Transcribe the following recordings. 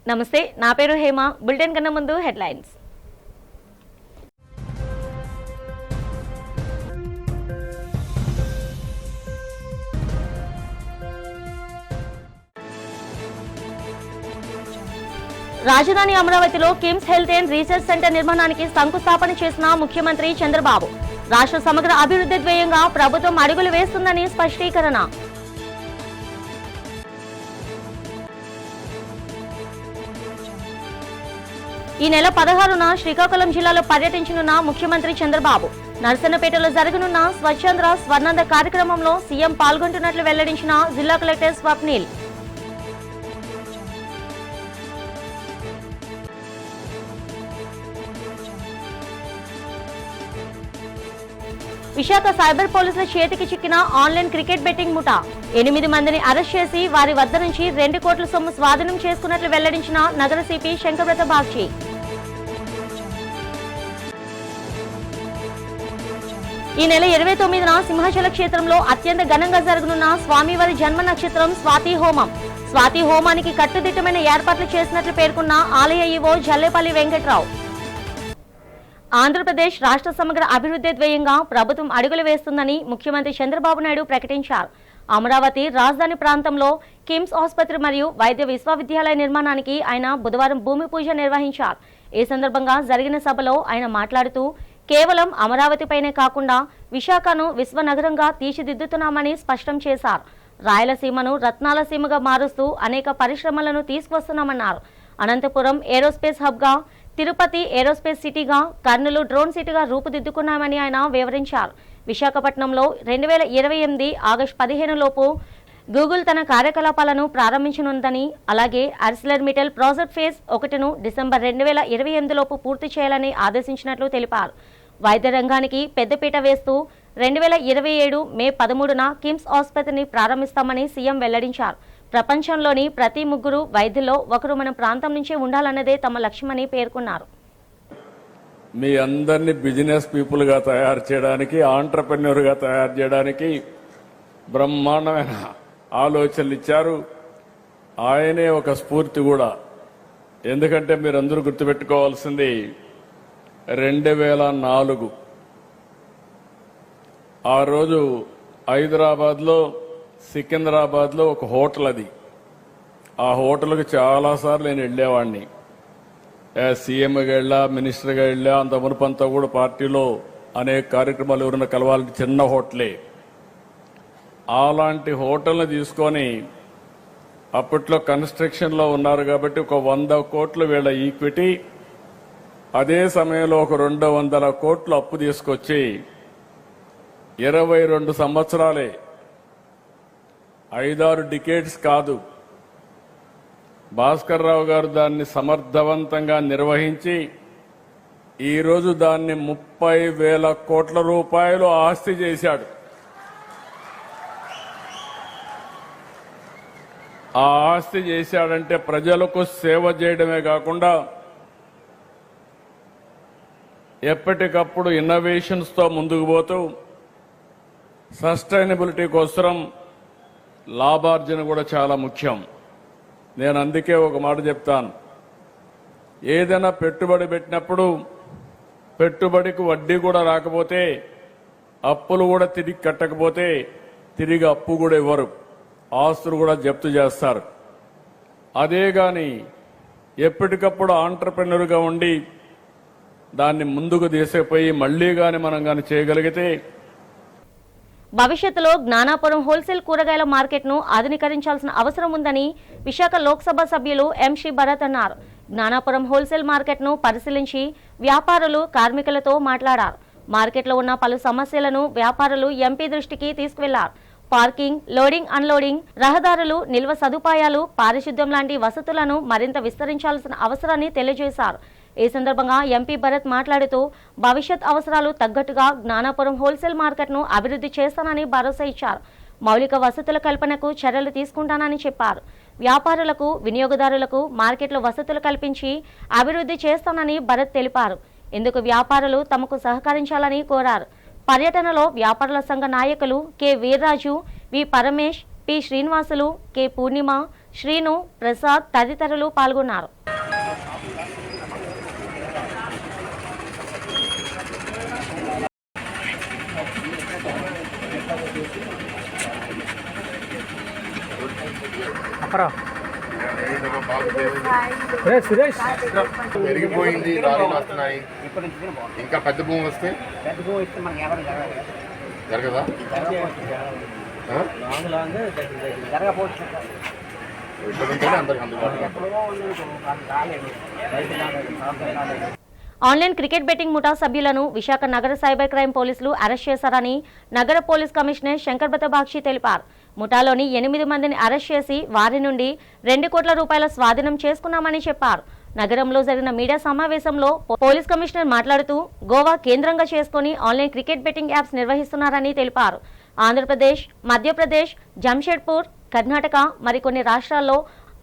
నమస్తే, నా పేరు హేమ. బులెటిన్ కన్నా ముందు హెడ్లైన్స్. రాజధాని అమరావతిలో KIMS health and research centre నిర్మాణానికి శంకుస్థాపన చేసిన ముఖ్యమంత్రి చంద్రబాబు. రాష్ట్ర సమగ్ర అభివృద్ధి ధ్యేయంగా ప్రభుత్వం అడుగులు వేస్తుందని స్పష్టీకరణ. ఈ నెల 16న శ్రీకాకుళం జిల్లాలో పర్యటించనున్న ముఖ్యమంత్రి చంద్రబాబు. నర్సన్నపేటలో జరగనున్న స్వచ్ఛంద్ర స్వర్ణాంధ్ర కార్యక్రమంలో సీఎం పాల్గొంటున్నట్లు వెల్లడించిన జిల్లా కలెక్టర్ స్వప్నిల్. విశాఖ సైబర్ పోలీసుల చేతికి చిక్కిన ఆన్లైన్ క్రికెట్ బెట్టింగ్ ముఠా. 8 మందిని అరెస్ట్ చేసి వారి వద్ద నుంచి 2 కోట్ల సొమ్ము స్వాధీనం చేసుకున్నట్లు వెల్లడించిన నగర సిపి శంకరవ్రత బాగ్చి. ఈ నెల 29న సింహాచల క్షేత్రంలో అత్యంత ఘనంగా జరగనున్న స్వామివారి జన్మ నక్షత్రం స్వాతి హోమం. స్వాతి హోమానికి కట్టుదిట్టమైన ఏర్పాట్లు చేసినట్లు పేర్కొన్న ఆలయ ఈవో జల్లేపల్లి వెంకట్రావు. ఆంధ్రప్రదేశ్ రాష్ట్ర సమగ్ర అభివృద్ధి ధ్యేయంగా ప్రభుత్వం అడుగులు వేస్తుందని ముఖ్యమంత్రి చంద్రబాబు నాయుడు ప్రకటించారు. అమరావతి రాజధాని ప్రాంతంలో కిమ్స్ ఆసుపత్రి మరియు వైద్య విశ్వవిద్యాలయ నిర్మాణానికి ఆయన బుధవారం భూమి పూజ నిర్వహించారు. ఈ సందర్భంగా జరిగిన సభలో ఆయన మాట్లాడుతూ కేవలం అమరావతిపైనే కాకుండా విశాఖను విశ్వనగరంగా తీర్చిదిద్దుతున్నామని స్పష్టం చేశారు. రాయలసీమను రత్నాల సీమగా మారుస్తూ అనేక పరిశ్రమలను తీసుకొస్తున్నామన్నారు. అనంతపురం ఏరోస్పేస్ హబ్గా, తిరుపతి ఏరోస్పేస్ సిటీగా, కర్నూలు డ్రోన్ సిటీగా రూపుదిద్దుకున్నామని ఆయన వివరించారు. విశాఖపట్నంలో 2028 ఆగస్టు 15 లోపు గూగుల్ తన కార్యకలాపాలను ప్రారంభించనుందని, అలాగే ఆర్సిలర్ మిట్టల్ ప్రాజెక్ట్ ఫేజ్ 1ను డిసెంబర్ 2028 లోపు పూర్తి చేయాలని ఆదేశించినట్లు తెలిపారు. వైద్య రంగానికి పెద్దపీట వేస్తూ 2027 మే 13న కిమ్స్ ఆసుపత్రిని ప్రారంభిస్తామని సీఎం వెల్లడించారు. ప్రపంచంలోని ప్రతి 3 వైద్యుల్లో ఒకరు మన ప్రాంతం నుంచే ఉండాలన్నదే తమ లక్ష్యమని పేర్కొన్నారు. మీ అందరినీ బిజినెస్ పీపుల్గా తయారు చేయడానికి, ఆంటర్ప్రెన్యూర్గా తయారు చేయడానికి బ్రహ్మాండమైన ఆలోచనలు ఇచ్చారు. ఆయనే ఒక స్ఫూర్తి కూడా. ఎందుకంటే మీరందరూ గుర్తుపెట్టుకోవాల్సింది 2004 ఆ రోజు హైదరాబాద్లో, సికింద్రాబాద్లో ఒక హోటల్. అది ఆ హోటల్కి చాలాసార్లు నేను వెళ్ళేవాడిని. సీఎంగా వెళ్ళా, మినిస్టర్గా వెళ్ళా. అంత మునుపంతా కూడా పార్టీలో అనేక కార్యక్రమాలు ఎవరైనా కలవాలంటే చిన్న హోటలే. అలాంటి హోటల్ని తీసుకొని అప్పట్లో కన్స్ట్రక్షన్లో ఉన్నారు కాబట్టి ఒక 100 కోట్లు వీళ్ళ ఈక్విటీ, అదే సమయంలో ఒక 200 కోట్లు అప్పు తీసుకొచ్చి 22 సంవత్సరాలే, 5-6 డికేడ్స్ కాదు, భాస్కర్ రావు గారు దాన్ని సమర్థవంతంగా నిర్వహించి ఈరోజు దాన్ని 30,000 కోట్ల రూపాయలు ఆస్తి చేశాడు. ఆ ఆస్తి చేశాడంటే ప్రజలకు సేవ చేయడమే కాకుండా ఎప్పటికప్పుడు ఇన్నోవేషన్స్తో ముందుకు పోతూ సస్టైనబిలిటీ కోసం లాభార్జన కూడా చాలా ముఖ్యం. నేను అందుకే ఒక మాట చెప్తాను. ఏదైనా పెట్టుబడి పెట్టినప్పుడు పెట్టుబడికి వడ్డీ కూడా రాకపోతే, అప్పులు కూడా తిరిగి కట్టకపోతే తిరిగి అప్పు కూడా ఇవ్వరు, ఆస్తులు కూడా జప్తు చేస్తారు. అదే కానీ ఎప్పటికప్పుడు ఆంటర్ప్రెన్యూర్గా ఉండి దాన్ని ముందుకు తీసుకుపోయి మళ్లీ కానీ మనం కానీ చేయగలిగితే భవిష్యత్తులో జ్ఞానాపురం హోల్సేల్ కూరగాయల మార్కెట్ను ఆధునీకరించాల్సిన అవసరం ఉందని విశాఖ లోక్సభ సభ్యులు ఎంషి భరత్ అన్నారు. జ్ఞానాపురం హోల్సేల్ మార్కెట్ను పరిశీలించి వ్యాపారులు, కార్మికులతో మాట్లాడారు. మార్కెట్లో ఉన్న పలు సమస్యలను వ్యాపారులు ఎంపీ దృష్టికి తీసుకువెళ్లారు. పార్కింగ్, లోడింగ్, అన్లోడింగ్, రహదారులు, నిల్వ సదుపాయాలు, పారిశుద్ధ్యం లాంటి వసతులను మరింత విస్తరించాల్సిన అవసరాన్ని తెలియజేశారు. ఈ సందర్భంగా ఎంపీ భరత్ మాట్లాడుతూ భవిష్యత్ అవసరాలు తగ్గట్టుగా జ్ఞానాపురం హోల్సేల్ మార్కెట్ను అభివృద్ధి చేస్తానని భరోసా ఇచ్చారు. మౌలిక వసతుల కల్పనకు చర్యలు తీసుకుంటానని చెప్పారు. వ్యాపారులకు, వినియోగదారులకు మార్కెట్లో వసతులు కల్పించి అభివృద్ధి చేస్తానని భరత్ తెలిపారు. ఇందుకు వ్యాపారులు తమకు సహకరించాలని కోరారు. పర్యటనలో వ్యాపారుల సంఘ నాయకులు కె వీర్రాజు, వి పరమేష్, పి శ్రీనివాసులు, కె పూర్ణిమ, శ్రీను, ప్రసాద్ తదితరులు పాల్గొన్నారు. పెరిగిపోయింది, లారీలు వస్తున్నాయి. ఇంకా పెద్ద భూమి వస్తే జరగదా? ఇక్కడ ఉంటేనే అందరికి అందుబాటులో. ఆన్లైన్ క్రికెట్ బెట్టింగ్ ముఠా సభ్యులను విశాఖ నగర సైబర్ క్రైమ్ పోలీసులు అరెస్ట్ చేశారని నగర పోలీస్ కమిషనర్ శంకర్ బతబాక్షి తెలిపారు. ముఠాలోని 8 మందిని అరెస్ట్ చేసి వారి నుండి 2 కోట్ల రూపాయల స్వాధీనం చేసుకున్నామని చెప్పారు. నగరంలో జరిగిన మీడియా సమావేశంలో పోలీస్ కమిషనర్ మాట్లాడుతూ గోవా కేంద్రంగా చేసుకుని ఆన్లైన్ క్రికెట్ బెట్టింగ్ యాప్స్ నిర్వహిస్తున్నారని తెలిపారు. ఆంధ్రప్రదేశ్, మధ్యప్రదేశ్, జంషెడ్పూర్, కర్ణాటక మరికొన్ని రాష్ట్రాల్లో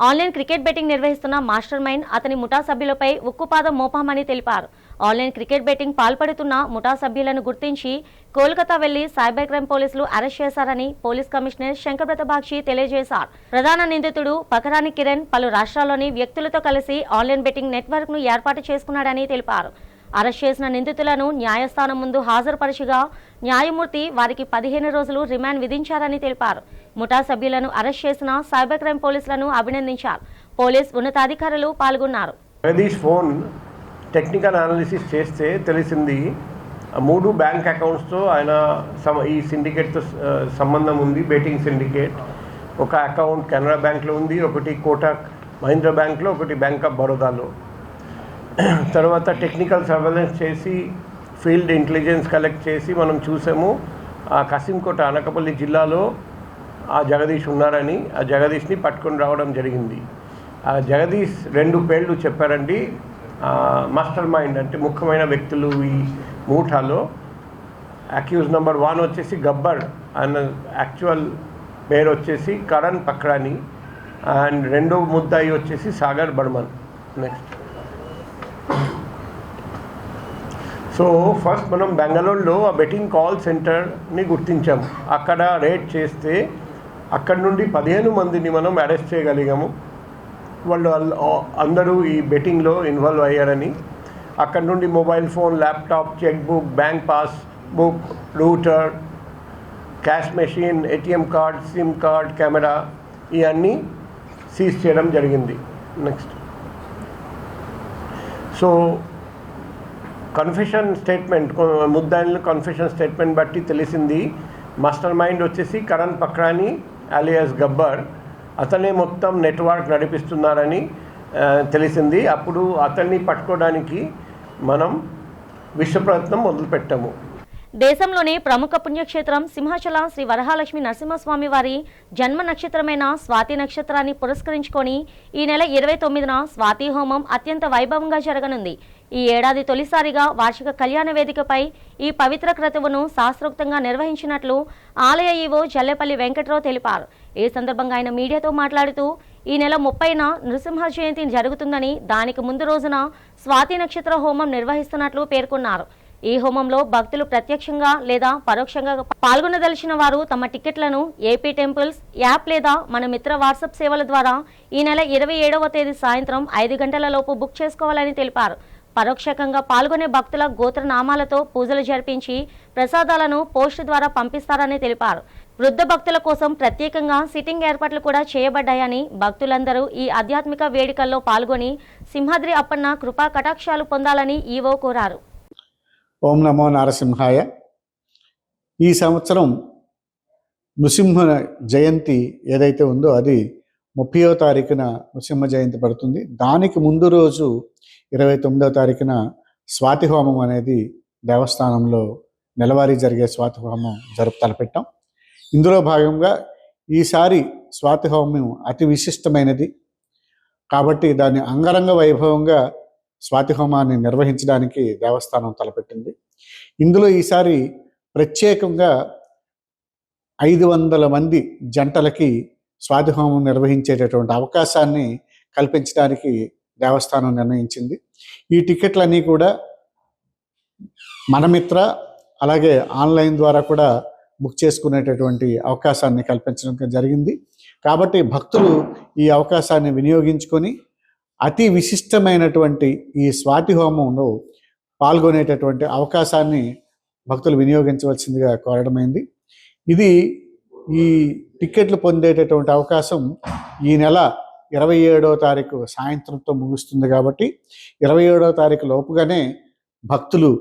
ఆన్లైన్ క్రికెట్ బెట్టింగ్ నిర్వహిస్తున్న మాస్టర్ మైండ్ అతని ముఠా సభ్యులపై ఉక్కుపాదం మోపామని తెలిపారు. ఆన్లైన్ క్రికెట్ బెట్టింగ్ పాల్పడుతున్న ముఠా సభ్యులను గుర్తించి కోల్కతా వెళ్లి సైబర్ క్రైమ్ పోలీసులు అరెస్ట్ చేశారని పోలీస్ కమిషనర్ శంకర్ ప్రతాబాక్షి తెలియజేశారు. ప్రధాన నిందితుడు పకరాని కిరణ్ పలు రాష్ట్రాల్లోని వ్యక్తులతో కలిసి ఆన్లైన్ బెట్టింగ్ నెట్వర్క్ ను ఏర్పాటు చేసుకున్నాడని తెలిపారు. అరెస్ట్ చేసిన నిందితులను న్యాయస్థానం ముందు హాజరుపరచగా న్యాయమూర్తి వారికి 15 రోజులు రిమాండ్ విధించారని తెలిపారు. ముఠా సభ్యులను అరెస్ట్ చేసిన సైబర్ క్రైమ్ పోలీసులను అభినందించారు. పోలీస్ ఉన్నతాధికారులు పాల్గొన్నారు. జగదీష్ ఫోన్ టెక్నికల్ అనాలిసిస్ చేస్తే తెలిసింది 3 బ్యాంక్ అకౌంట్స్తో ఆయన ఈ సిండికేట్తో సంబంధం ఉంది. Betting syndicate. ఒక అకౌంట్ కెనరా బ్యాంక్లో ఉంది, ఒకటి కోటక్ మహీంద్రా బ్యాంక్లో, ఒకటి బ్యాంక్ ఆఫ్ బరోదాలో. తర్వాత టెక్నికల్ సర్వేలెన్స్ చేసి ఫీల్డ్ ఇంటెలిజెన్స్ కలెక్ట్ చేసి మనం చూసాము కసింకోట అనకాపల్లి జిల్లాలో ఆ జగదీష్ ఉన్నారని. ఆ జగదీష్ని పట్టుకొని రావడం జరిగింది. ఆ జగదీష్ 2 పేర్లు చెప్పారండి. మాస్టర్ మైండ్ అంటే ముఖ్యమైన వ్యక్తులు ఈ మూఠాలో. అక్యూజ్ నెంబర్ 1 వచ్చేసి గబ్బర్, ఆయన యాక్చువల్ పేరు వచ్చేసి కరణ్ పక్రాని, అండ్ 2వ ముద్దాయి వచ్చేసి Sagar Barman. Next so first మనం బెంగళూరులో ఆ బెట్టింగ్ కాల్ సెంటర్ని గుర్తించాము. అక్కడ రేడ్ చేస్తే అక్కడ నుండి 15 మందిని మనం అరెస్ట్ చేయగలిగాము. వాళ్ళు అందరూ ఈ బెట్టింగ్లో ఇన్వాల్వ్ అయ్యారని. అక్కడ నుండి mobile phone, laptop, cheque book, bank passbook, router, cash machine, ATM card, SIM card, camera ఇవన్నీ సీజ్ చేయడం జరిగింది. నెక్స్ట్ సో కన్ఫెషన్ స్టేట్మెంట్, ముద్దాయిల కన్ఫెషన్ స్టేట్మెంట్ బట్టి తెలిసింది మాస్టర్ మైండ్ వచ్చేసి కరణ్ పక్రాని అలియాస్ గబ్బర్. అతనే మొత్తం నెట్వర్క్ నడిపిస్తున్నారని తెలిసింది. అప్పుడు అతన్ని పట్టుకోవడానికి మనం విశ్వప్రయత్నం మొదలుపెట్టాము. దేశంలోని ప్రముఖ పుణ్యక్షేత్రం సింహాచల శ్రీ వరహాలక్ష్మి నరసింహస్వామి వారి జన్మ నక్షత్రమైన స్వాతి నక్షత్రాన్ని పురస్కరించుకొని ఈ నెల 29న స్వాతి హోమం అత్యంత వైభవంగా జరగనుంది. ఈ ఏడాది తొలిసారిగా వార్షిక కళ్యాణ వేదికపై ఈ పవిత్ర క్రతువును శాస్త్రోక్తంగా నిర్వహించినట్లు ఆలయ ఈవో జల్లేపల్లి వెంకట్రావు తెలిపారు. ఈ సందర్భంగా ఆయన మీడియాతో మాట్లాడుతూ ఈ నెల 30న నృసింహ జయంతి జరుగుతుందని, దానికి ముందు రోజున స్వాతి నక్షత్ర హోమం నిర్వహిస్తున్నట్లు పేర్కొన్నారు. ఈ హోమంలో భక్తులు ప్రత్యక్షంగా లేదా పరోక్షంగా పాల్గొనదలిచిన వారు తమ టికెట్లను ఏపీ టెంపుల్స్ యాప్ లేదా మన మిత్ర వాట్సాప్ సేవల ద్వారా ఈ నెల 27వ తేదీ సాయంత్రం 5 గంటలలోపు బుక్ చేసుకోవాలని తెలిపారు. పరోక్షంగా పాల్గొనే భక్తుల గోత్రనామాలతో పూజలు జరిపించి ప్రసాదాలను పోస్టు ద్వారా పంపిస్తారని తెలిపారు. వృద్ధ భక్తుల కోసం ప్రత్యేకంగా సిట్టింగ్ ఏర్పాట్లు కూడా చేయబడ్డాయని, భక్తులందరూ ఈ ఆధ్యాత్మిక వేడుకల్లో పాల్గొని సింహాద్రి అప్పన్న కృపా కటాక్షాలు పొందాలని ఈవో కోరారు. ఓం నమో నరసింహాయ. ఈ సంవత్సరం నృసింహ జయంతి ఏదైతే ఉందో అది 30వ తారీఖున నృసింహ జయంతి పడుతుంది. దానికి ముందు రోజు 29వ తారీఖున స్వాతి హోమం అనేది దేవస్థానంలో నెలవారీ జరిగే స్వాతి హోమం తలపెట్టాం. ఇందులో భాగంగా ఈసారి స్వాతి హోమం అతి విశిష్టమైనది కాబట్టి దాన్ని అంగరంగ వైభవంగా స్వాతి హోమాన్ని నిర్వహించడానికి దేవస్థానం తలపెట్టింది. ఇందులో ఈసారి ప్రత్యేకంగా 500 మంది జంటలకి స్వాతి హోమం నిర్వహించేటటువంటి అవకాశాన్ని కల్పించడానికి దేవస్థానం నిర్ణయించింది. ఈ టికెట్లన్నీ కూడా మనమిత్ర అలాగే ఆన్లైన్ ద్వారా కూడా బుక్ చేసుకునేటటువంటి అవకాశాన్ని కల్పించడం జరిగింది. కాబట్టి భక్తులు ఈ అవకాశాన్ని వినియోగించుకొని అతి విశిష్టమైనటువంటి ఈ స్వాతి హోమంలో పాల్గొనేటటువంటి అవకాశాన్ని భక్తులు వినియోగించవలసిందిగా కోరడమైంది. ఇది ఈ టికెట్లు పొందేటటువంటి అవకాశం ఈ నెల 27వ తారీఖు సాయంత్రంతో ముగుస్తుంది కాబట్టి 27వ తారీఖు లోపుగానే భక్తులు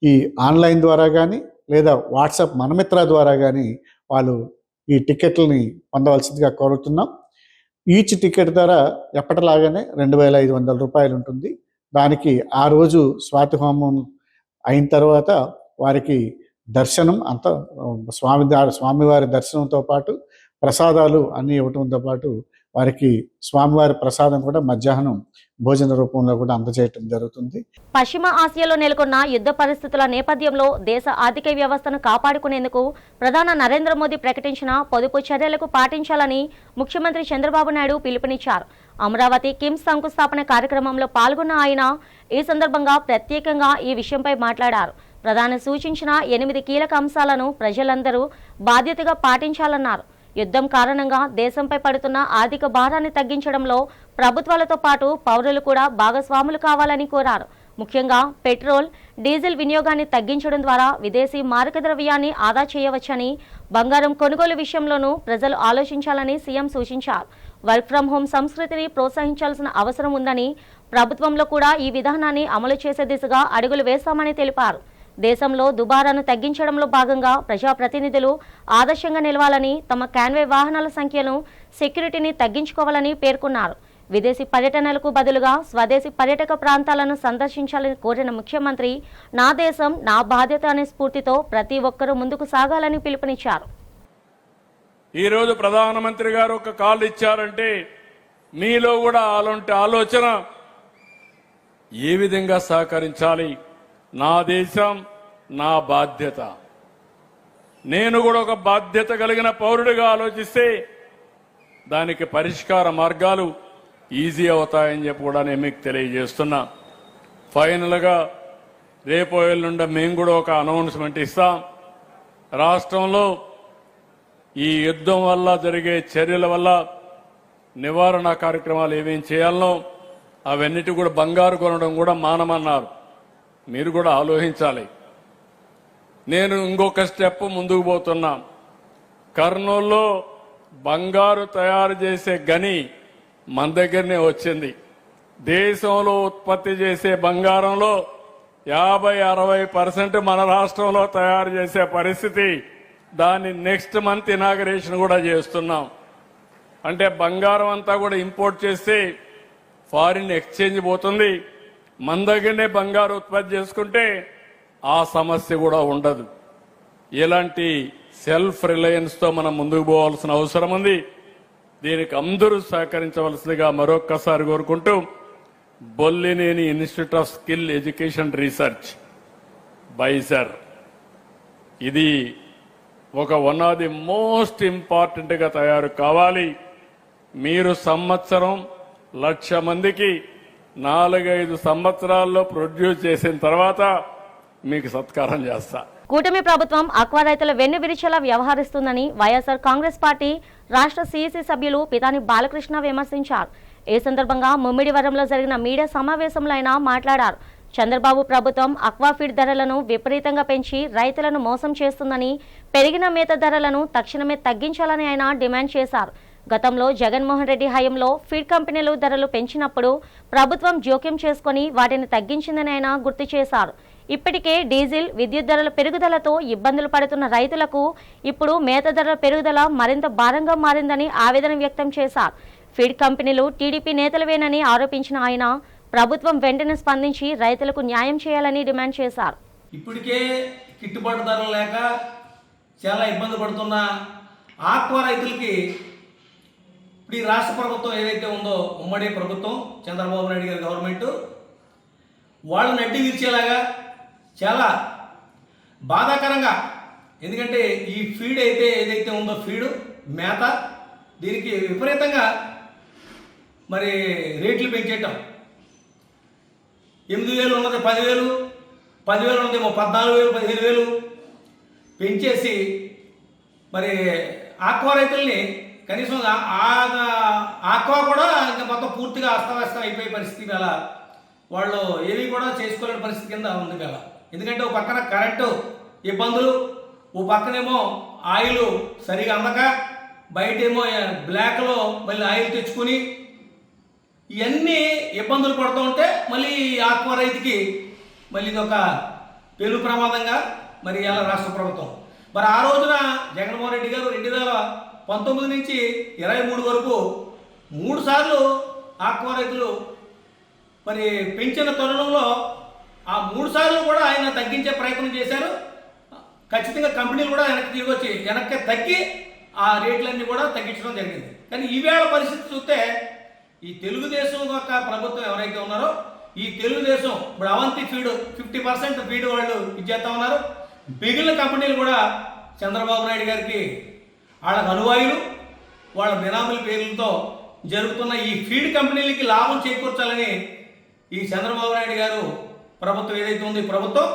ఈ ఆన్లైన్ ద్వారా కానీ లేదా వాట్సాప్ మనమిత్ర ద్వారా కానీ వాళ్ళు ఈ టికెట్లని పొందవలసిందిగా కోరుతున్నాం. ఈచ్ టికెట్ ధర ఎప్పటిలాగానే 2,500 రూపాయలు ఉంటుంది. దానికి ఆ రోజు స్వాతి హోమం అయిన తర్వాత వారికి దర్శనం అంతా స్వామివారి దర్శనంతో పాటు ప్రసాదాలు అన్నీ ఇవ్వటంతో పాటు వారికి స్వామివారి ప్రసాదం కూడా మధ్యాహ్నం భోజన రూపంలో కూడా అందజేయటం జరుగుతుంది. పశ్చిమ ఆసియాలో నెలకొన్న యుద్ధ పరిస్థితుల నేపథ్యంలో దేశ ఆర్థిక వ్యవస్థను కాపాడుకునేందుకు ప్రధాని నరేంద్ర మోదీ ప్రకటించిన పొదుపు చర్యలకు పాటించాలని ముఖ్యమంత్రి చంద్రబాబు నాయుడు పిలుపునిచ్చారు. అమరావతి కిమ్స్ శంకుస్థాపన కార్యక్రమంలో పాల్గొన్న ఆయన ఈ సందర్భంగా ప్రత్యేకంగా ఈ విషయంపై మాట్లాడారు. ప్రధాని సూచించిన 8 కీలక అంశాలను ప్రజలందరూ బాధ్యతగా పాటించాలన్నారు. యుద్ధం కారణంగా దేశంపై పడుతున్న ఆర్థిక భారాన్ని తగ్గించడంలో ప్రభుత్వాలతో పాటు పౌరులు కూడా భాగస్వాములు కావాలని కోరారు. ముఖ్యంగా పెట్రోల్, డీజిల్ వినియోగాన్ని తగ్గించడం ద్వారా విదేశీ మారక ద్రవ్యాన్ని ఆదా చేయవచ్చని, బంగారం కొనుగోలు విషయంలోనూ ప్రజలు ఆలోచించాలని సీఎం సూచించారు. వర్క్ ఫ్రం హోం సంస్కృతిని ప్రోత్సహించాల్సిన అవసరం ఉందని, ప్రభుత్వంలో కూడా ఈ విధానాన్ని అమలు చేసే దిశగా అడుగులు వేస్తామని తెలిపారు. దేశంలో దుబారాను తగ్గించడంలో భాగంగా ప్రజాప్రతినిధులు ఆదర్శంగా నిలవాలని, తమ కాన్వే వాహనాల సంఖ్యను, సెక్యూరిటీని తగ్గించుకోవాలని పేర్కొన్నారు. విదేశీ పర్యటనలకు బదులుగా స్వదేశీ పర్యాటక ప్రాంతాలను సందర్శించాలని కోరిన ముఖ్యమంత్రి నా దేశం నా బాధ్యత అనే స్ఫూర్తితో ప్రతి ఒక్కరూ ముందుకు సాగాలని పిలుపునిచ్చారు. ఈరోజు ప్రధానమంత్రి గారు ఒక కాల్ ఇచ్చారంటే మీలో కూడా అలాంటి ఆలోచన ఏ విధంగా సహకరించాలి, నా దేశం నా బాధ్యత, నేను కూడా ఒక బాధ్యత కలిగిన పౌరుడిగా ఆలోచిస్తే దానికి పరిష్కార మార్గాలు ఈజీ అవుతాయని చెప్పి కూడా నేను మీకు తెలియజేస్తున్నా. ఫైనల్గా రేపు ఎల్లుండి మేము కూడా ఒక అనౌన్స్మెంట్ ఇస్తాం. రాష్ట్రంలో ఈ యుద్ధం వల్ల జరిగే చర్యల వల్ల నివారణ కార్యక్రమాలు ఏమేం చేయాలనో అవన్నిటి కూడా బంగారు కొనడం కూడా మానమన్నారు. మీరు కూడా ఆలోచించాలి. నేను ఇంకొక స్టెప్ ముందుకు పోతున్నా. కర్నూలులో బంగారు తయారు చేసే గని మన దగ్గరనే వచ్చింది. దేశంలో ఉత్పత్తి చేసే బంగారంలో 50-60% మన రాష్ట్రంలో తయారు చేసే పరిస్థితి. దాన్ని నెక్స్ట్ మంత్ ఇనాగరేషన్ కూడా చేస్తున్నాం. అంటే బంగారం అంతా కూడా ఇంపోర్ట్ చేస్తే ఫారిన్ ఎక్స్చేంజ్ పోతుంది. మన దగ్గరనే బంగారు ఉత్పత్తి చేసుకుంటే ఆ సమస్య కూడా ఉండదు. ఇలాంటి సెల్ఫ్ రిలయన్స్తో మనం ముందుకు పోవాల్సిన అవసరం ఉంది. దీనికి అందరూ సహకరించవలసిందిగా మరొక్కసారి కోరుకుంటూ, Bollineni institute of skill education research బైజర్ ఇది ఒక వన్ ఆఫ్ ది మోస్ట్ ఇంపార్టెంట్గా తయారు కావాలి. మీరు సంవత్సరం 1,00,000 మందికి 4-5 సంవత్సరాల్లో ప్రొడ్యూస్ చేసిన తర్వాత మీకు సత్కారం చేస్తా. కూటమి ప్రభుత్వం ఆక్వా రైతుల వెన్ను విరిచేలా వ్యవహరిస్తుందని వైఎస్ఆర్ కాంగ్రెస్ పార్టీ రాష్ట్ర సీఈసీ సభ్యులు పితాని బాలకృష్ణ విమర్శించారు. ఈ సందర్భంగా ముమ్మిడివరంలో జరిగిన మీడియా సమావేశంలో ఆయన మాట్లాడారు. చంద్రబాబు ప్రభుత్వం ఆక్వాఫీడ్ ధరలను విపరీతంగా పెంచి రైతులను మోసం చేస్తుందని, పెరిగిన మేత ధరలను తక్షణమే తగ్గించాలని ఆయన డిమాండ్ చేశారు. గతంలో జగన్మోహన్ రెడ్డి హయాంలో ఫీడ్ కంపెనీలు ధరలు పెంచినప్పుడు ప్రభుత్వం జోక్యం చేసుకుని వాటిని తగ్గించిందని ఆయన గుర్తు చేశారు. ఇప్పటికే డీజిల్, విద్యుత్ ధరల పెరుగుదలతో ఇబ్బందులు పడుతున్న రైతులకు ఇప్పుడు మేత ధరల పెరుగుదల మరింత భారంగా మారిందని ఆవేదన వ్యక్తం చేశారు. ఫీడ్ కంపెనీలు టీడీపీ నేతలవేనని ఆరోపించిన ఆయన ప్రభుత్వం వెంటనే స్పందించి రైతులకు న్యాయం చేయాలని డిమాండ్ చేశారు. ఇప్పటికే గిట్టుబాటు ధరలు లేక చాలా ఇబ్బంది పడుతున్న ఆక్వా రైతులకి ఇప్పుడు ఈ రాష్ట్ర ప్రభుత్వం ఏదైతే ఉందో, ఉమ్మడి ప్రభుత్వం చంద్రబాబు నాయుడు గారి గవర్నమెంట్, వాళ్ళని అడ్డి విరిచేలాగా చాలా బాధాకరంగా, ఎందుకంటే ఈ ఫీడ్ ఏదైతే ఉందో ఫీడు మేత దీనికి విపరీతంగా మరి రేట్లు పెంచేయటం. 8,000 ఉన్నది 10,000, 10,000 ఉన్నది 14,000, 15,000 పెంచేసి మరి ఆక్వా రైతుల్ని కనీసం ఆక్వా కూడా ఇంకా మొత్తం పూర్తిగా అస్తవ్యస్తం అయిపోయే పరిస్థితి వేళ వాళ్ళు ఏవి కూడా చేసుకోలేని పరిస్థితి కింద ఉంది వేళ. ఎందుకంటే ఓ పక్కన కరెంటు ఇబ్బందులు, ఓ పక్కనేమో ఆయిల్ సరిగా అందక, బయటేమో బ్లాక్లో మళ్ళీ ఆయిల్ తెచ్చుకుని ఇవన్నీ ఇబ్బందులు పడుతూ ఉంటే మళ్ళీ ఆక్వా రైతుకి మళ్ళీ ఇది ఒక పెను ప్రమాదంగా మరి ఇలా రాష్ట్ర ప్రభుత్వం మరి ఆ రోజున జగన్మోహన్ రెడ్డి గారు 2019 నుంచి 23 వరకు 3 సార్లు ఆక్వా రైతులు మరి పెంచిన తరుణంలో ఆ 3 సార్లు కూడా ఆయన తగ్గించే ప్రయత్నం చేశారు. ఖచ్చితంగా కంపెనీలు కూడా వెనక్కి తగ్గి ఆ రేట్లన్నీ కూడా తగ్గించడం జరిగింది. కానీ ఈవేళ పరిస్థితి చూస్తే ఈ తెలుగుదేశం యొక్క ప్రభుత్వం ఎవరైతే ఉన్నారో ఈ తెలుగుదేశం ఇప్పుడు అవంతి ఫీడ్ 50% ఫీడ్ వాళ్ళు ఇచ్చేస్తా ఉన్నారు. మిగిలిన కంపెనీలు కూడా చంద్రబాబు నాయుడు గారికి వాళ్ళ అనువాయులు, వాళ్ళ బినామీల పేర్లతో జరుగుతున్న ఈ ఫీడ్ కంపెనీలకి లాభం చేకూర్చాలని ఈ చంద్రబాబు నాయుడు గారు ప్రభుత్వం ఏదైతే ఉంది ప్రభుత్వం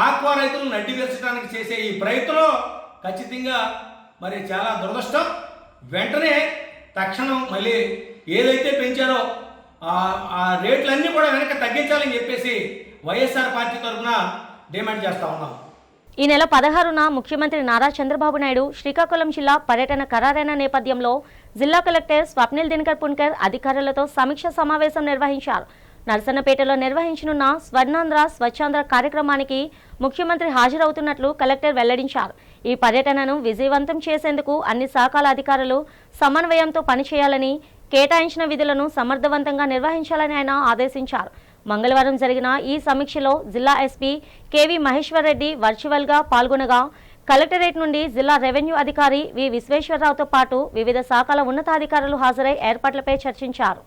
ఆక్వా రైతులను నడ్డివేర్చడానికి చేసే ఈ ప్రయత్నంలో ఖచ్చితంగా మరి చాలా దురదృష్టం. వెంటనే తక్షణం మళ్ళీ ఏదైతే పెంచారో ఆ రేట్లన్నీ కూడా వెనక్కి తగ్గించాలని చెప్పేసి వైఎస్ఆర్ పార్టీ తరఫున డిమాండ్ చేస్తా ఉన్నాం. ఈ నెల 16న ముఖ్యమంత్రి నారా చంద్రబాబు నాయుడు శ్రీకాకుళం జిల్లా పర్యటన ఖరారైన నేపథ్యంలో జిల్లా కలెక్టర్ స్వప్నిల్ దినకర్ పున్కర్ అధికారులతో సమీక్ష సమావేశం నిర్వహించారు. నర్సన్నపేటలో నిర్వహించనున్న స్వర్ణాంధ్ర స్వచ్ఛాంధ్ర కార్యక్రమానికి ముఖ్యమంత్రి హాజరవుతున్నట్లు కలెక్టర్ వెల్లడించారు. ఈ పర్యటనను విజయవంతం చేసేందుకు అన్ని శాఖల అధికారులు సమన్వయంతో పనిచేయాలని, కేటాయించిన విధులను సమర్థవంతంగా నిర్వహించాలని ఆయన ఆదేశించారు. మంగళవారం జరిగిన ఈ సమీక్షలో జిల్లా ఎస్పీ కేవి మహేశ్వర్ రెడ్డి వర్చువల్గా పాల్గొనగా కలెక్టరేట్ నుండి జిల్లా రెవెన్యూ అధికారి వి విశ్వేశ్వరరావుతో పాటు వివిధ శాఖల ఉన్నతాధికారులు హాజరై ఏర్పాట్లపై చర్చించారు.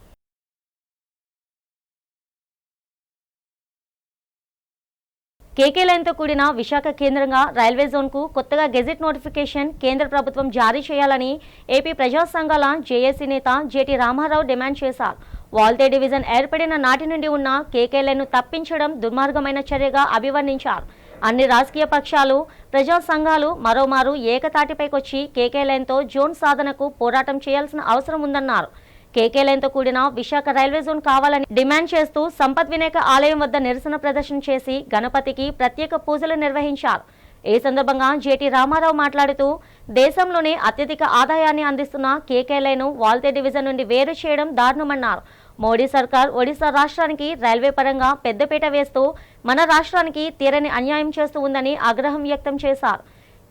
కేకే లైన్తో కూడిన విశాఖ కేంద్రంగా రైల్వే జోన్కు కొత్తగా గెజిట్ నోటిఫికేషన్ కేంద్ర ప్రభుత్వం జారీ చేయాలని ఏపీ ప్రజా సంఘాల జేఏసీ నేత జేటీ రామారావు డిమాండ్ చేశారు. వాల్తే డివిజన్ ఏర్పడిన నాటి నుండి ఉన్న కేకే లైన్ను తప్పించడం దుర్మార్గమైన చర్యగా అభివర్ణించారు. అన్ని రాజకీయ పక్షాలు, ప్రజా సంఘాలు మరోమారు ఏకతాటిపైకొచ్చి కేకే లైన్తో జోన్ సాధనకు పోరాటం చేయాల్సిన అవసరం ఉందన్నారు. కేకే లైన్తో కూడిన విశాఖ రైల్వే జోన్ కావాలని డిమాండ్ చేస్తూ సంపత్ వినాయక ఆలయం వద్ద నిరసన ప్రదర్శన చేసి గణపతికి ప్రత్యేక పూజలు నిర్వహించారు. ఈ సందర్భంగా జేటీ రామారావు మాట్లాడుతూ దేశంలోనే అత్యధిక ఆదాయాన్ని అందిస్తున్న కేకే లైన్ వాల్తే డివిజన్ నుండి వేరు చేయడం దారుణమన్నారు. మోడీ సర్కార్ ఒడిశా రాష్ట్రానికి రైల్వే పరంగా పెద్దపీట వేస్తూ మన రాష్ట్రానికి తీరని అన్యాయం చేస్తూ ఉందని ఆగ్రహం వ్యక్తం చేశారు.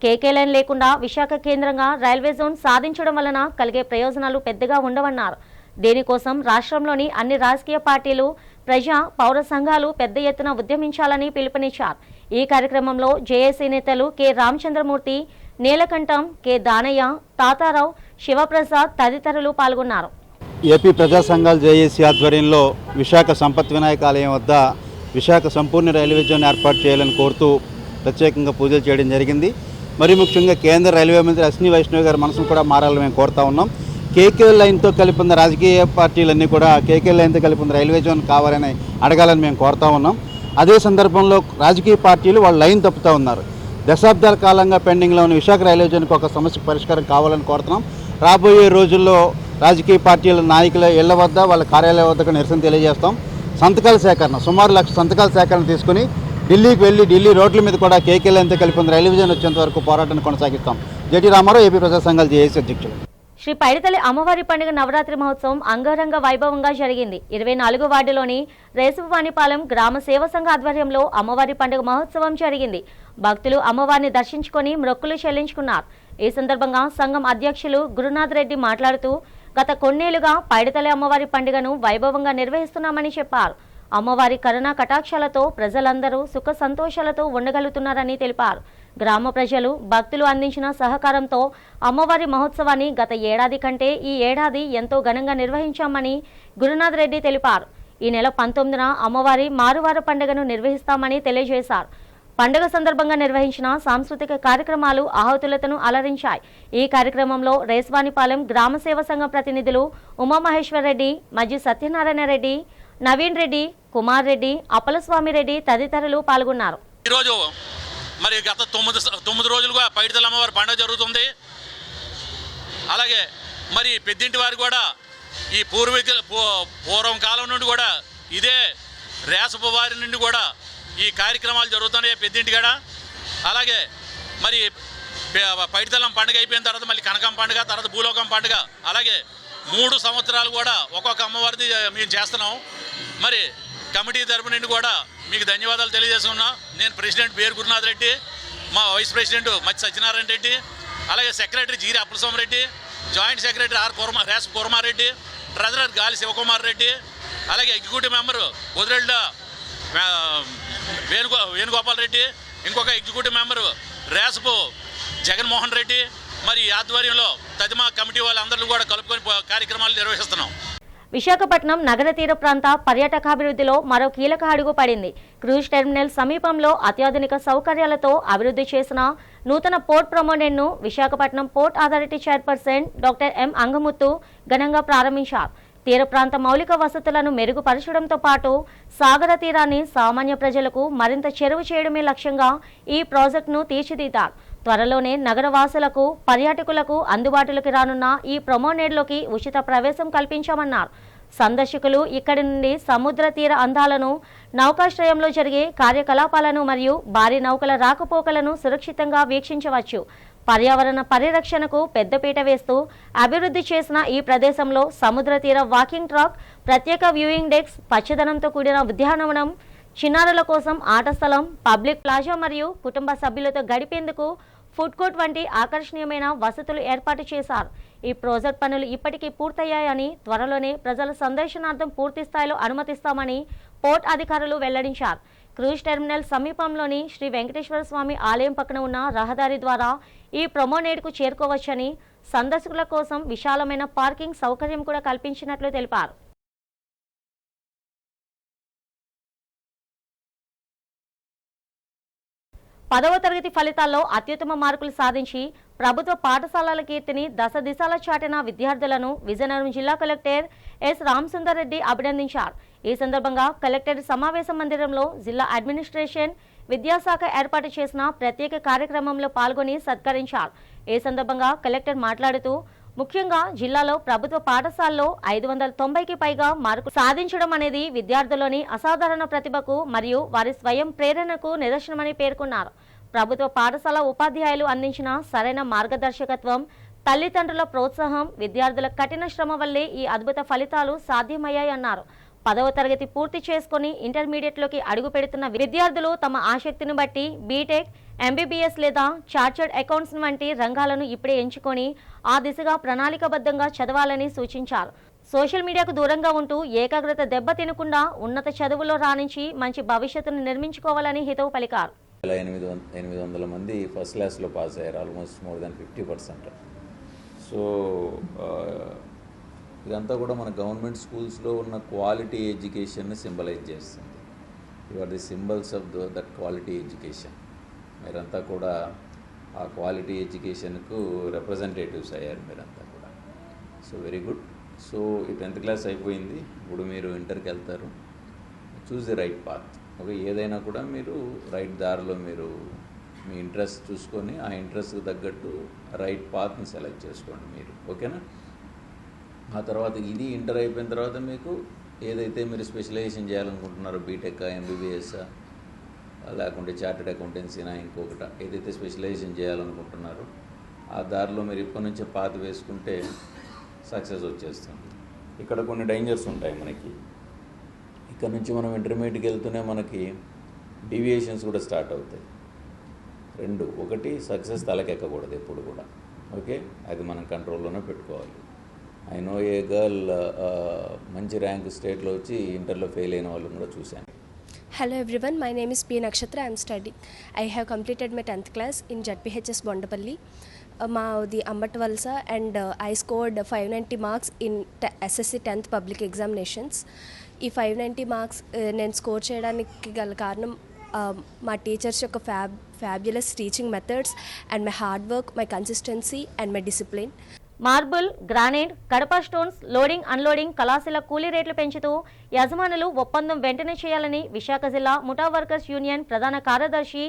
కేకే లైన్ లేకుండా విశాఖ కేంద్రంగా రైల్వే జోన్ సాధించడం వలన కలిగే ప్రయోజనాలు పెద్దగా ఉండవన్నారు. దీనికోసం రాష్ట్రంలోని అన్ని రాజకీయ పార్టీలు, ప్రజా పౌర సంఘాలు పెద్ద ఎత్తున ఉద్యమించాలని పిలుపునిచ్చారు. ఈ కార్యక్రమంలో జేఏసీ నేతలు కె రామచంద్రమూర్తి, నీలకంఠం, కె దానయ్య, తాతారావు, శివప్రసాద్ తదితరులు పాల్గొన్నారు. ఏపీ ప్రజా సంఘాల జేఏసీ ఆధ్వర్యంలో విశాఖ సంపత్ వినాయక ఆలయం వద్ద విశాఖ సంపూర్ణ రైల్వే జోన్ ఏర్పాటు చేయాలని కోరుతూ ప్రత్యేకంగా పూజలు చేయడం జరిగింది. మరి ముఖ్యంగా కేంద్ర రైల్వే మంత్రి అశ్విని వైష్ణవ్ గారి మనసును కూడా మారాలని మేము కోరుతా ఉన్నాం. కేకే లైన్తో కలిపి ఉన్న రాజకీయ పార్టీలన్నీ కూడా కేకే లైన్తో కలిపి ఉన్న రైల్వే జోన్ కావాలని అడగాలని మేము కోరుతా ఉన్నాం. అదే సందర్భంలో రాజకీయ పార్టీలు వాళ్ళ లైన్ తప్పుతూ ఉన్నారు. దశాబ్దాల కాలంగా పెండింగ్లో ఉన్న విశాఖ రైల్వే జోన్కి ఒక సమస్య పరిష్కారం కావాలని కోరుతున్నాం. రాబోయే రోజుల్లో రాజకీయ పార్టీల నాయకుల ఇళ్ల వద్ద వాళ్ళ కార్యాలయం వద్ద నిరసన తెలియజేస్తాం. సంతకాల సేకరణ సుమారు 1,00,000 సంతకాల సేకరణ తీసుకుని ఢిల్లీకి వెళ్ళి ఢిల్లీ రోడ్ల మీద కూడా కేకే లైన్తో కలిపి ఉన్న రైల్వే జోన్ వచ్చేంత వరకు పోరాటాన్ని కొనసాగిస్తాం. జేటీ రామారావు, ఏపీ ప్రజా సంఘాల జేఏసీ అధ్యక్షులు. శ్రీ పైడితల్లి అమ్మవారి పండుగ నవరాత్రి మహోత్సవం అంగరంగ వైభవంగా జరిగింది. 24 వార్డులోని రేసువాణిపాలెం గ్రామ సేవ సంఘ ఆధ్వర్యంలో అమ్మవారి పండుగ మహోత్సవం జరిగింది. భక్తులు అమ్మవారిని దర్శించుకొని మొక్కులు చెల్లించుకున్నారు. ఈ సందర్భంగా సంఘం అధ్యక్షులు గురునాథ్ రెడ్డి మాట్లాడుతూ గత కొన్నేళ్లుగా పైడితల్లి అమ్మవారి పండుగను వైభవంగా నిర్వహిస్తున్నామని చెప్పారు. అమ్మవారి కరుణా కటాక్షాలతో ప్రజలందరూ సుఖ సంతోషాలతో ఉండగలుగుతున్నారని తెలిపారు. గ్రామ ప్రజలు, భక్తులు అందించిన సహకారంతో అమ్మవారి మహోత్సవాన్ని గత ఏడాది కంటే ఈ ఏడాది ఎంతో ఘనంగా నిర్వహించామని గురునాథ్ రెడ్డి తెలిపారు. ఈ నెల 19న అమ్మవారి మారువార పండుగను నిర్వహిస్తామని తెలియజేశారు. పండుగ సందర్భంగా నిర్వహించిన సాంస్కృతిక కార్యక్రమాలు ఆహుతులతను అలరించాయి. ఈ కార్యక్రమంలో రేస్వానిపాలెం గ్రామ సేవ సంఘం ప్రతినిధులు ఉమామహేశ్వర్ రెడ్డి, మజ్జి సత్యనారాయణ రెడ్డి, నవీన్ రెడ్డి, కుమార్ రెడ్డి, అప్పలస్వామి రెడ్డి తదితరులు పాల్గొన్నారు. ఈరోజు మరి గత 9 రోజులుగా పైడితల్లి అమ్మవారి పండుగ జరుగుతుంది. అలాగే మరి పెద్దింటి వారు కూడా ఈ పూర్వం కాలం నుండి కూడా ఇదే రేసపు వారి నుండి కూడా ఈ కార్యక్రమాలు జరుగుతున్నాయి పెద్దింటి కాడ. అలాగే మరి పైడితల్లం పండుగ అయిపోయిన తర్వాత మళ్ళీ కనకం పండుగ, తర్వాత భూలోకం పండుగ, అలాగే 3 సంవత్సరాలు కూడా ఒక్కొక్క అమ్మవారిది మేము చేస్తున్నాం. మరి కమిటీ తరపు నుండి కూడా మీకు ధన్యవాదాలు తెలియజేస్తున్నా. నేను ప్రెసిడెంట్ బేర్ గురునాథ్ రెడ్డి, మా వైస్ ప్రెసిడెంట్ మత్స్య సత్యనారాయణ రెడ్డి, అలాగే secretary Jiri Appalaswamy Reddy, joint secretary Resa Kurmareddy, treasurer Gali Shivakumar Reddy, అలాగే ఎగ్జిక్యూటివ్ మెంబరు బొదిరెడ్ల వేణుగోపాల్ రెడ్డి, ఇంకొక ఎగ్జిక్యూటివ్ మెంబరు రేసపు జగన్మోహన్ రెడ్డి, మరి ఈ ఆధ్వర్యంలో తదిమా కమిటీ వాళ్ళందరూ కూడా కలుపుకొని కార్యక్రమాలు నిర్వహిస్తున్నాం. విశాఖపట్నం నగర తీర ప్రాంత పర్యాటకాభివృద్ధిలో మరో కీలక అడుగు పడింది. క్రూజ్ టెర్మినల్ సమీపంలో అత్యాధునిక సౌకర్యాలతో అభివృద్ధి చేసిన నూతన పోర్ట్ ప్రొమోనెడ్ను Visakhapatnam port authority chairperson doctor M Angamuthu ఘనంగా ప్రారంభించారు. తీర ప్రాంత మౌలిక వసతులను మెరుగుపరచడంతో పాటు సాగర తీరాన్ని సామాన్య ప్రజలకు మరింత చేరువ చేయడమే లక్ష్యంగా ఈ ప్రాజెక్టును తీర్చిదిద్దారు. త్వరలోనే నగరవాసులకు, పర్యాటకులకు అందుబాటులోకి రానున్న ఈ ప్రొమోనేడ్లోకి ఉచిత ప్రవేశం కల్పించామన్నారు. సందర్శకులు ఇక్కడి నుండి సముద్ర తీర అందాలను, నౌకాశ్రయంలో జరిగే కార్యకలాపాలను మరియు భారీ నౌకల రాకపోకలను సురక్షితంగా వీక్షించవచ్చు. పర్యావరణ పరిరక్షణకు పెద్దపీట వేస్తూ అభివృద్ధి చేసిన ఈ ప్రదేశంలో సముద్ర తీర వాకింగ్ ట్రాక్, ప్రత్యేక వ్యూయింగ్ డెక్స్, పచ్చదనంతో కూడిన ఉద్యానవనం, చిన్నారుల కోసం ఆట స్థలం, పబ్లిక్ ప్లాజా మరియు కుటుంబ సభ్యులతో గడిపేందుకు ఫుడ్ కోర్ట్ వంటి ఆకర్షణీయమైన వసతులు ఏర్పాటు చేశారు. ఈ ప్రాజెక్ట్ పనులు ఇప్పటికీ పూర్తయ్యాయని, త్వరలోనే ప్రజల సందర్శనార్థం పూర్తి స్థాయిలో అనుమతిస్తామని పోర్ట్ అధికారులు వెల్లడించారు. క్రూజ్ టెర్మినల్ సమీపంలోని శ్రీ వెంకటేశ్వర స్వామి ఆలయం పక్కన ఉన్న రహదారి ద్వారా ఈ ప్రొమోనేడ్కు చేరుకోవచ్చని, సందర్శకుల కోసం విశాలమైన పార్కింగ్ సౌకర్యం కూడా కల్పించినట్లు తెలిపారు. పదవ తరగతి ఫలితాల్లో అత్యుత్తమ మార్కులు సాధించి ప్రభుత్వ పాఠశాలల కీర్తిని దశ దిశలా చాటిన విద్యార్థులను విజయనగరం జిల్లా కలెక్టర్ ఎస్ రామసుందర్ రెడ్డి అభినందించారు. ఈ సందర్భంగా కలెక్టర్ సమావేశ మందిరంలో జిల్లా అడ్మినిస్ట్రేషన్, విద్యాశాఖ ఏర్పాటు చేసిన ప్రత్యేక కార్యక్రమంలో పాల్గొని సత్కరించారు. ఈ సందర్భంగా కలెక్టర్ మాట్లాడుతూ, ముఖ్యంగా జిల్లాలో ప్రభుత్వ పాఠశాలలో 590కి పైగా మార్కులు సాధించడం అనేది విద్యార్థుల్లోని అసాధారణ ప్రతిభకు మరియు వారి స్వయం ప్రేరణకు నిదర్శనమని పేర్కొన్నారు. ప్రభుత్వ పాఠశాల ఉపాధ్యాయులు అందించిన సరైన మార్గదర్శకత్వం, తల్లిదండ్రుల ప్రోత్సాహం, విద్యార్థుల కఠిన శ్రమ వల్లే ఈ అద్భుత ఫలితాలు సాధ్యమయ్యాయన్నారు. 10వ తరగతి పూర్తి చేసుకుని ఇంటర్మీడియట్లోకి అడుగు పెడుతున్న విద్యార్థులు తమ ఆసక్తిని బట్టి బీటెక్, ఎంబీబీఎస్ లేదా చార్టర్డ్ అకౌంట్స్ వంటి రంగాలను ఇప్పుడే ఎంచుకొని ఆ దిశగా ప్రణాళికాబద్ధంగా చదవాలని సూచించారు. సోషల్ మీడియాకు దూరంగా ఉంటూ ఏకాగ్రత దెబ్బతినకుండా ఉన్నత చదువులో రాణించి మంచి భవిష్యత్తును నిర్మించుకోవాలని హితవు పలికారు. 800 మంది ఫస్ట్ క్లాస్లో పాస్ అయ్యారు, ఆల్మోస్ట్ మోర్ దాన్ 50%. సో ఇదంతా కూడా మన గవర్నమెంట్ స్కూల్స్లో ఉన్న క్వాలిటీ ఎడ్యుకేషన్ని సింబలైజ్ చేస్తుంది. You are the symbols of that quality education. మీరంతా కూడా ఆ క్వాలిటీ ఎడ్యుకేషన్కు రిప్రజెంటేటివ్స్ అయ్యారు మీరంతా కూడా. So very good. సో ఈ 10th క్లాస్ అయిపోయింది, ఇప్పుడు మీరు ఇంటర్కి వెళ్తారు. Choose the right path. Okay, ఏదైనా కూడా మీరు రైట్ దారిలో మీరు మీ ఇంట్రెస్ట్ చూసుకొని ఆ ఇంట్రెస్ట్కి తగ్గట్టు రైట్ పాత్ని సెలెక్ట్ చేసుకోండి మీరు. ఓకేనా? ఆ తర్వాత ఇది ఇంటర్ అయిపోయిన తర్వాత మీకు ఏదైతే మీరు స్పెషలైజేషన్ చేయాలనుకుంటున్నారో, బీటెక్, ఎంబీబీఎస్, లేకుంటే చార్టెడ్ అకౌంటెన్సీనా, ఇంకొకట ఏదైతే స్పెషలైజేషన్ చేయాలనుకుంటున్నారో ఆ దారిలో మీరు ఇప్పటి నుంచే పాత వేసుకుంటే సక్సెస్ వచ్చేస్తుంది. ఇక్కడ కొన్ని డేంజర్స్ ఉంటాయి మనకి. ఇక్కడ నుంచి మనం ఇంటర్మీడియట్కి వెళ్తూనే మనకి డీవియేషన్స్ కూడా స్టార్ట్ అవుతాయి. 2, 1 సక్సెస్ తలకెక్కకూడదు ఎప్పుడు కూడా. ఓకే, అది మనం కంట్రోల్లోనే పెట్టుకోవాలి. ఐ నో ఏ గర్ల్ మంచి ర్యాంక్ స్టేట్లో వచ్చి ఇంటర్లో ఫెయిల్ అయిన వాళ్ళని కూడా చూశాను. Hello everyone, my name is P. Nakshatra. I am studying. I have completed my 10th class in ZPHS Bondapalli, the Ambat Valsa, and I scored 590 marks in SSC 10th public examinations. ఈ 590 marks నేను score చేయడానికి గల కారణం మా teachers యొక్క fabulous teaching methods and my hard work, my consistency and my discipline. Marble, granite, Kadapa stones loading, unloading కళాశాల కూలీ రేట్లు పెంచుతూ యజమానులు ఒప్పందం వెంటనే చేయాలని విశాఖ జిల్లా ముఠా వర్కర్స్ యూనియన్ ప్రధాన కార్యదర్శి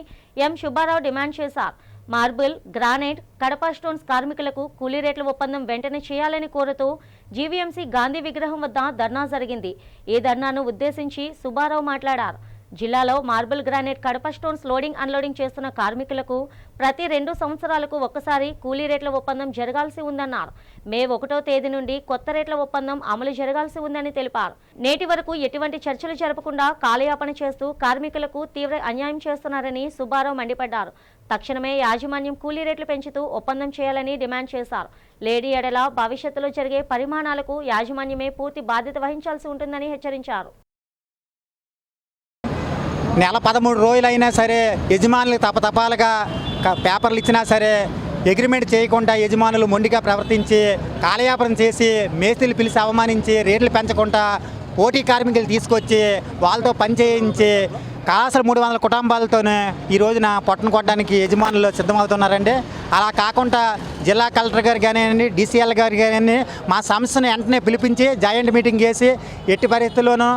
ఎం సుబ్బారావు డిమాండ్ చేశారు. మార్బుల్, గ్రానైట్, కడప స్టోన్స్ కార్మికులకు కూలీ రేట్ల ఒప్పందం వెంటనే చేయాలని కోరుతూ జీవీఎంసీ గాంధీ విగ్రహం వద్ద ధర్నా జరిగింది. ఈ ధర్నాను ఉద్దేశించి సుబ్బారావు మాట్లాడారు. జిల్లాలో marble, granite, Kadapa stones loading unloading చేస్తున్న కార్మికులకు ప్రతి 2 సంవత్సరాలకు ఒక్కసారి కూలీ రేట్ల ఒప్పందం జరగాల్సి ఉందన్నారు. మే 1వ తేదీ నుండి కొత్త రేట్ల ఒప్పందం అమలు జరగాల్సి ఉందని తెలిపారు. నేటి వరకు ఎటువంటి చర్చలు జరపకుండా కాలయాపన చేస్తూ కార్మికులకు తీవ్ర అన్యాయం చేస్తున్నారని సుబ్బారావు మండిపడ్డారు. తక్షణమే యాజమాన్యం కూలీ రేట్లు పెంచుతూ ఒప్పందం చేయాలని డిమాండ్ చేశారు. లేడీ ఎడల భవిష్యత్తులో జరిగే పరిమాణాలకు యాజమాన్యమే పూర్తి బాధ్యత వహించాల్సి ఉంటుందని హెచ్చరించారు. నెల 13 రోజులైనా సరే యజమానులకు తపతపాలుగా పేపర్లు ఇచ్చినా సరే అగ్రిమెంట్ చేయకుండా యజమానులు మొండిగా ప్రవర్తించి కాలయాపన చేసి మేస్త్రీలు పిలిచి అవమానించి రేట్లు పెంచకుండా పోటీ కార్మికులు తీసుకొచ్చి వాళ్ళతో పని చేయించి కాసలు 300 కుటుంబాలతోనే ఈ రోజున పొట్టను కొట్టడానికి యజమానులు సిద్ధమవుతున్నారండి. అలా కాకుండా జిల్లా కలెక్టర్ గారు కానివ్వండి, డీసీఎల్ గారు కానివ్వండి మా సంస్థను వెంటనే పిలిపించి జాయింట్ మీటింగ్ చేసి ఎట్టి పరిస్థితుల్లోనూ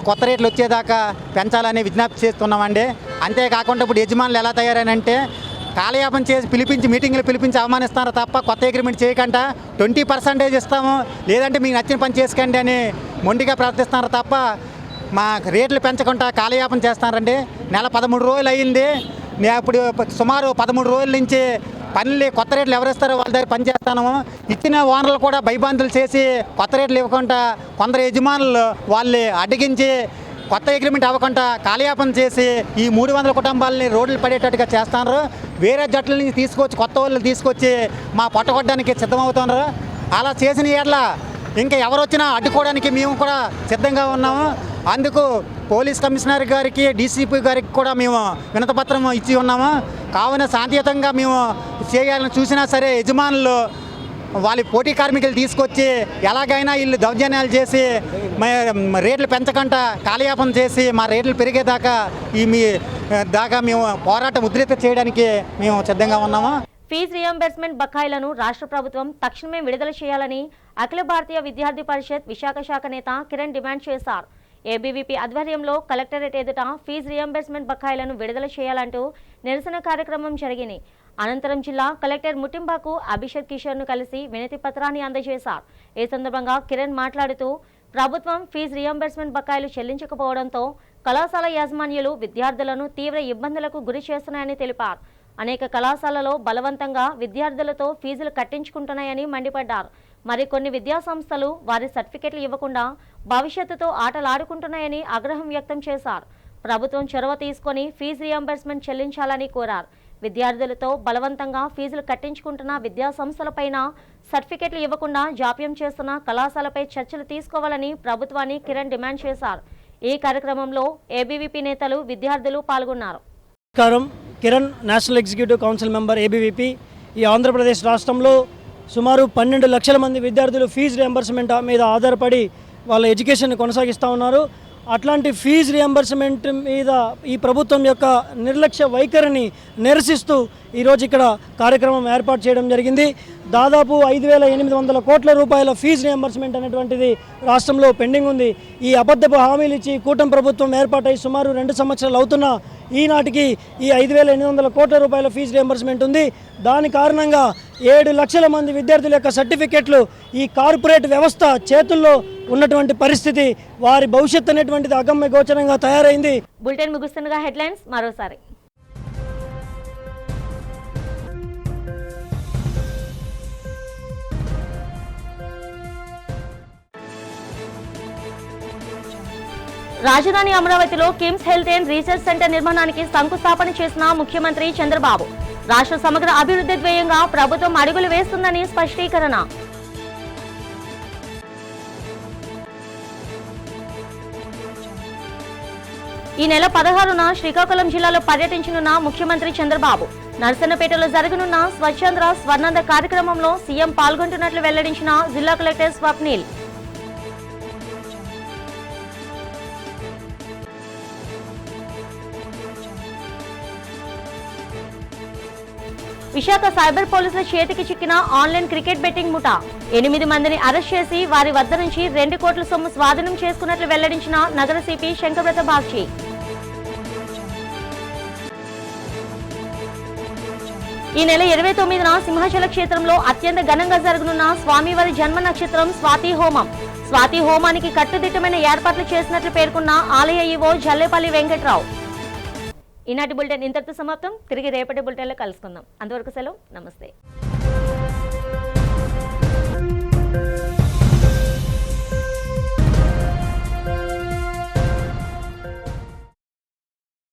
కొత్త రేట్లు వచ్చేదాకా పెంచాలని విజ్ఞప్తి చేస్తున్నామండి. అంతేకాకుండా ఇప్పుడు యజమానులు ఎలా తయారైనంటే కాలయాపన చేసి మీటింగ్లు పిలిపించి అవమానిస్తున్నారు తప్ప కొత్త అగ్రిమెంట్ చేయకుండా 20% ఇస్తాము, లేదంటే మీకు నచ్చిన పని చేసుకోండి అని మొండిగా ప్రవర్తిస్తున్నారు తప్ప మా రేట్లు పెంచకుండా కాలయాపన చేస్తున్నారండి. నెల 13 రోజులు అయ్యింది. ఇప్పుడు సుమారు 13 రోజుల నుంచి పనులు కొత్త రేట్లు ఎవరిస్తారో వాళ్ళ దగ్గర పని చేస్తాను. ఇచ్చిన ఓనర్లు కూడా భయభ్రాంతులు చేసి కొత్త రేట్లు ఇవ్వకుండా కొందరు యజమానులు వాళ్ళు అడ్డగించి కొత్త అగ్రిమెంట్ అవ్వకుండా కాలయాపన చేసి ఈ 300 కుటుంబాలని రోడ్లు పడేటట్టుగా చేస్తున్నారు. వేరే జట్ల నుంచి తీసుకొచ్చి కొత్త వాళ్ళు తీసుకొచ్చి మా పొట్టగొట్టడానికి సిద్ధమవుతున్నారు. అలా చేసిన ఏళ్ళ ఇంకా ఎవరు వచ్చినా అడ్డుకోవడానికి మేము కూడా సిద్ధంగా ఉన్నాము. అందుకు పోలీస్ కమిషనర్ గారికి, డీసీపీ గారికి కూడా మేము వినతిపత్రం ఇచ్చి ఉన్నాము. కావున శాంతియుతంగా మేము చేయాలని చూసినా సరే యజమానులు వాళ్ళ పోటీ కార్మికులు తీసుకొచ్చి ఎలాగైనా వీళ్ళు దౌర్జన్యాలు చేసి రేట్లు పెంచకుండా కాలయాపన చేసి మా రేట్లు పెరిగేదాకా మేము పోరాటం ఉధృత చేయడానికి మేము సిద్ధంగా ఉన్నాము. ఫీజు రియంబర్స్మెంట్ బకాయిలను రాష్ట్ర ప్రభుత్వం తక్షణమే విడుదల చేయాలని అఖిల భారతీయ విద్యార్థి పరిషత్ విశాఖ శాఖ నేత కిరణ్ డిమాండ్ చేశారు. ఏబీవీపీ ఆధ్వర్యంలో కలెక్టరేట్ ఎదుట ఫీజు రియంబర్స్మెంట్ బకాయిలను విడుదల చేయాలంటూ నిరసన కార్యక్రమం జరిగింది. అనంతరం జిల్లా కలెక్టర్ ముట్టింబాకు అభిషేక్ కిషోర్ను కలిసి వినతి పత్రాన్ని అందజేశారు. ఈ సందర్భంగా కిరణ్ మాట్లాడుతూ ప్రభుత్వం ఫీజు రియంబర్స్మెంట్ బకాయిలు చెల్లించకపోవడంతో కళాశాల యాజమాన్యాలు విద్యార్థులను తీవ్ర ఇబ్బందులకు గురి చేస్తున్నాయని తెలిపారు. అనేక కళాశాలలో బలవంతంగా విద్యార్థులతో ఫీజులు కట్టించుకుంటున్నాయని మండిపడ్డారు. మరికొన్ని విద్యాసంస్థలు వారి సర్టిఫికెట్లు ఇవ్వకుండా భవిష్యత్తుతో ఆటలాడుకుంటున్నాయని ఆగ్రహం వ్యక్తం చేశారు. ప్రభుత్వం చొరవ తీసుకొని ఫీజు రియంబర్స్మెంట్ చెల్లించాలని కోరారు. విద్యార్థులతో బలవంతంగా ఫీజులు కట్టించుకుంటున్న విద్యాసంస్థలపైన సర్టిఫికెట్లు ఇవ్వకుండా జాప్యం చేస్తున్న కళాశాలపై చర్చలు తీసుకోవాలని ప్రభుత్వాన్ని కిరణ్ డిమాండ్ చేశారు. ఈ కార్యక్రమంలో ఏబీవీపీ నేతలు, విద్యార్థులు పాల్గొన్నారు. Kiran, national executive council member ABVP. ఈ ఆంధ్రప్రదేశ్ రాష్ట్రంలో సుమారు 12 లక్షల మంది విద్యార్థులు ఫీజు రియంబర్స్మెంట్ మీద ఆధారపడి వాళ్ళ ఎడ్యుకేషన్ కొనసాగిస్తూ ఉన్నారు. అట్లాంటి ఫీజు రియంబర్స్మెంట్ మీద ఈ ప్రభుత్వం యొక్క నిర్లక్ష్య వైఖరిని నిరసిస్తూ ఈరోజు ఇక్కడ కార్యక్రమం ఏర్పాటు చేయడం జరిగింది. దాదాపు 5,800 కోట్ల రూపాయల ఫీజు రియంబర్స్మెంట్ అనేటువంటిది రాష్ట్రంలో పెండింగ్ ఉంది. ఈ అబద్ధపు హామీలు ఇచ్చి కూటమి ప్రభుత్వం ఏర్పాటై సుమారు 2 సంవత్సరాలు అవుతున్నా ఈనాటికి ఈ 5,800 కోట్ల రూపాయల ఫీజు రియంబర్స్మెంట్ ఉంది. దాని కారణంగా 7 లక్షల మంది విద్యార్థుల యొక్క సర్టిఫికెట్లు ఈ కార్పొరేట్ వ్యవస్థ చేతుల్లో ఉన్నటువంటి పరిస్థితి, వారి భవిష్యత్తు అనేటువంటిది అగమ్య గోచరంగా తయారైంది. బులెటిన్ ముగుస్తుండగా హెడ్లైన్స్ మరోసారి. రాజధాని అమరావతిలో KIMS health and research centre నిర్మాణానికి శంకుస్థాపన చేసిన ముఖ్యమంత్రి చంద్రబాబు. రాష్ట్ర సమగ్ర అభివృద్ధి ధ్యేయంగా ప్రభుత్వం అడుగులు వేస్తుందని స్పష్టీకరణ. ఈ నెల 16న శ్రీకాకుళం జిల్లాలో పర్యటించనున్న ముఖ్యమంత్రి చంద్రబాబు. నర్సన్నపేటలో జరగనున్న స్వచ్ఛంద్ర స్వర్ణాంధ్ర కార్యక్రమంలో సీఎం పాల్గొంటున్నట్లు వెల్లడించిన జిల్లా కలెక్టర్ స్వప్నిల్. విశాఖ సైబర్ పోలీసుల చేతికి చిక్కిన ఆన్లైన్ క్రికెట్ బెట్టింగ్ ముఠా. 8 మందిని అరెస్ట్ చేసి వారి వద్ద నుంచి 2 కోట్ల సొమ్ము స్వాధీనం చేసుకున్నట్లు వెల్లడించిన నగర సిపి శంకరవ్రత బాగ్చి. ఈ నెల 29న సింహాచల క్షేత్రంలో అత్యంత ఘనంగా జరగనున్న స్వామివారి జన్మ నక్షత్రం స్వాతి హోమం. స్వాతి హోమానికి కట్టుదిట్టమైన ఏర్పాట్లు చేసినట్లు పేర్కొన్న ఆలయ ఈవో జల్లేపల్లి వెంకట్రావు. ఈనాటి బులెటిన్ ఇంతటితో సమాప్తం. తిరిగి రేపటి బులెటిన్లో కలుసుకుందాం. అంతవరకు సెలవు. నమస్తే.